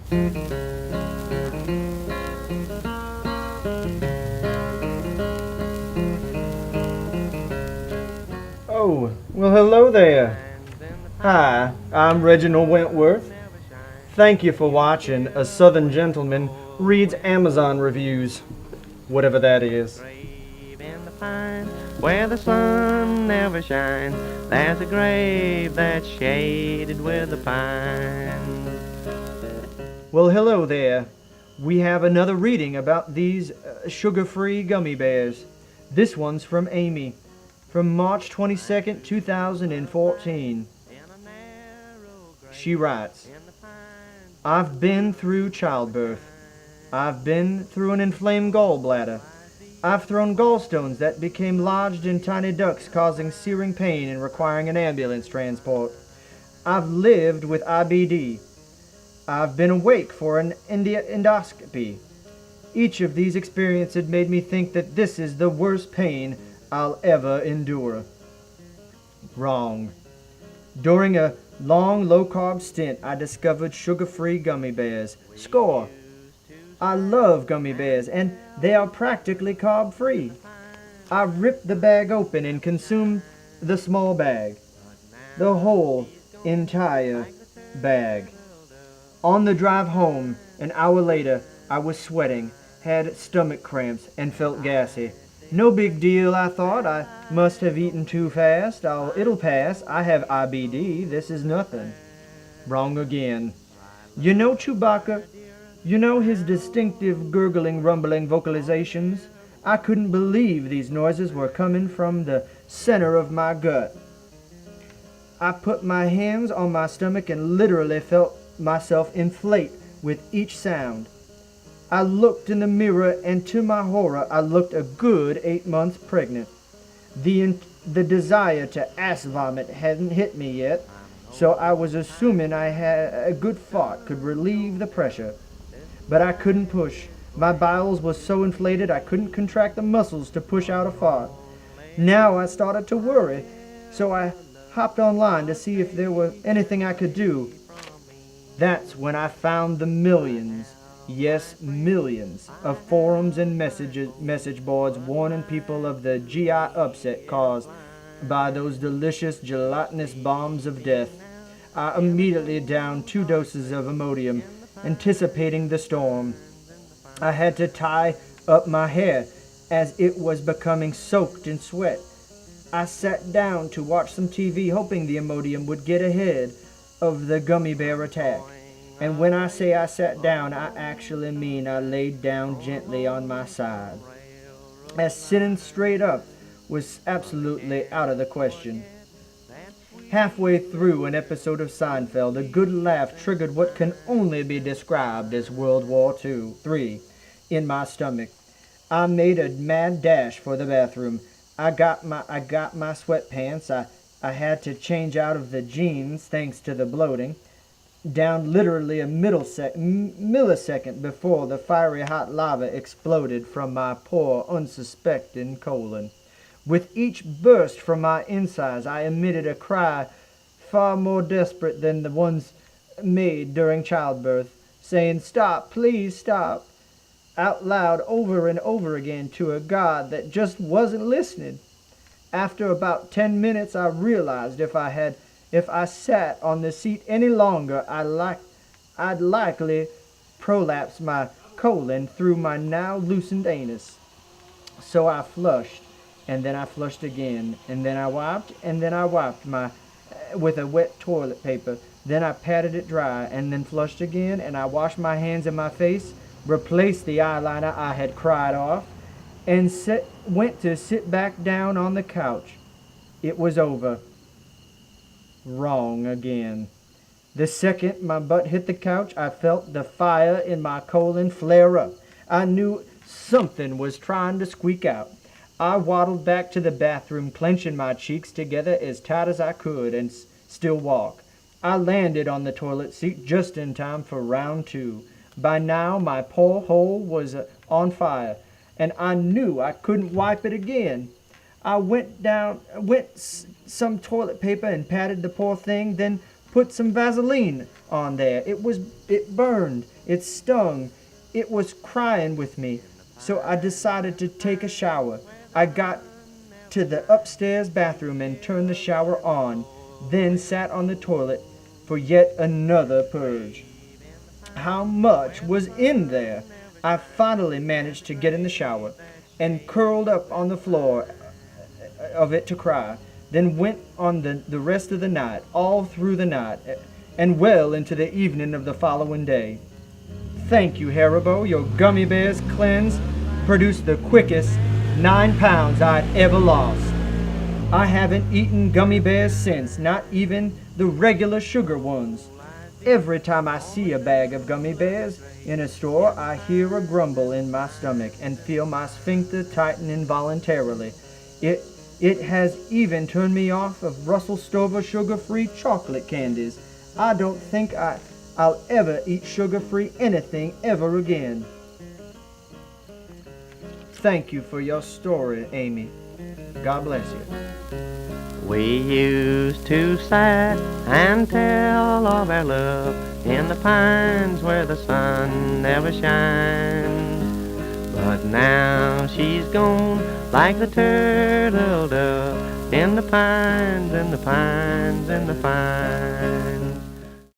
Oh, well, hello there. Hi, I'm Reginald Wentworth. Thank you for watching A Southern Gentleman Reads Amazon Reviews, whatever that is. In the pine, where the sun never shines, there's a grave that's shaded with a pine. Well, hello there. We have another reading about these sugar-free gummy bears. This one's from Amy, from March 22nd, 2014. She writes, I've been through childbirth. I've been through an inflamed gallbladder. I've thrown gallstones that became lodged in tiny ducts, causing searing pain and requiring an ambulance transport. I've lived with IBD. I've been awake for an endoscopy. Each of these experiences made me think that this is the worst pain I'll ever endure. Wrong. During a long low-carb stint, I discovered sugar-free gummy bears. Score! I love gummy bears, and they are practically carb-free. I ripped the bag open and consumed the small bag. The whole entire bag. On the drive home, an hour later, I was sweating, had stomach cramps, and felt gassy. No big deal, I thought. I must have eaten too fast. It'll pass. I have IBD. This is nothing. Wrong again. You know Chewbacca? You know his distinctive gurgling, rumbling vocalizations? I couldn't believe these noises were coming from the center of my gut. I put my hands on my stomach and literally felt myself inflate with each sound. I looked in the mirror, and to my horror, I looked a good 8 months pregnant. The desire to ass vomit hadn't hit me yet, so I was assuming I had a good fart could relieve the pressure. But I couldn't push. My bowels were so inflated I couldn't contract the muscles to push out a fart. Now I started to worry, so I hopped online to see if there was anything I could do. That's when I found the millions, yes, millions, of forums and message boards warning people of the GI upset caused by those delicious gelatinous bombs of death. I immediately downed 2 doses of Imodium, anticipating the storm. I had to tie up my hair as it was becoming soaked in sweat. I sat down to watch some TV, hoping the Imodium would get ahead of the gummy bear attack. And when I say I sat down, I actually mean I laid down gently on my side, as sitting straight up was absolutely out of the question. Halfway through an episode of Seinfeld, a good laugh triggered what can only be described as World War III in my stomach. I made a mad dash for the bathroom. I got my sweatpants. I had to change out of the jeans thanks to the bloating. Down literally a millisecond before the fiery hot lava exploded from my poor unsuspecting colon. With each burst from my insides, I emitted a cry far more desperate than the ones made during childbirth, saying, "Stop, please stop," out loud over and over again to a God that just wasn't listening. After about 10 minutes, I realized if I sat on the seat any longer, I'd likely prolapse my colon through my now loosened anus. So I flushed, and then I flushed again, and then I wiped with a wet toilet paper. Then I patted it dry, and then flushed again, and I washed my hands and my face, replaced the eyeliner I had cried off, and went to sit back down on the couch. It was over. Wrong again. The second my butt hit the couch, I felt the fire in my colon flare up. I knew something was trying to squeak out. I waddled back to the bathroom, clenching my cheeks together as tight as I could and still walk. I landed on the toilet seat just in time for round 2. By now, my poor hole was on fire, and I knew I couldn't wipe it again. I went some toilet paper and patted the poor thing, then put some Vaseline on there. It burned, it stung, it was crying with me. So I decided to take a shower. I got to the upstairs bathroom and turned the shower on, then sat on the toilet for yet another purge. How much was in there? I finally managed to get in the shower and curled up on the floor of it to cry, then went on the rest of the night, all through the night, and well into the evening of the following day. Thank you, Haribo. Your gummy bears cleanse produced the quickest 9 pounds I'd ever lost. I haven't eaten gummy bears since, not even the regular sugar ones. Every time I see a bag of gummy bears in a store, I hear a grumble in my stomach and feel my sphincter tighten involuntarily. It has even turned me off of Russell Stover sugar-free chocolate candies. I don't think I'll ever eat sugar-free anything ever again. Thank you for your story, Amy. God bless you. We used to sit and tell of our love in the pines where the sun never shines. But now she's gone like the turtle dove in the pines, in the pines, in the pines.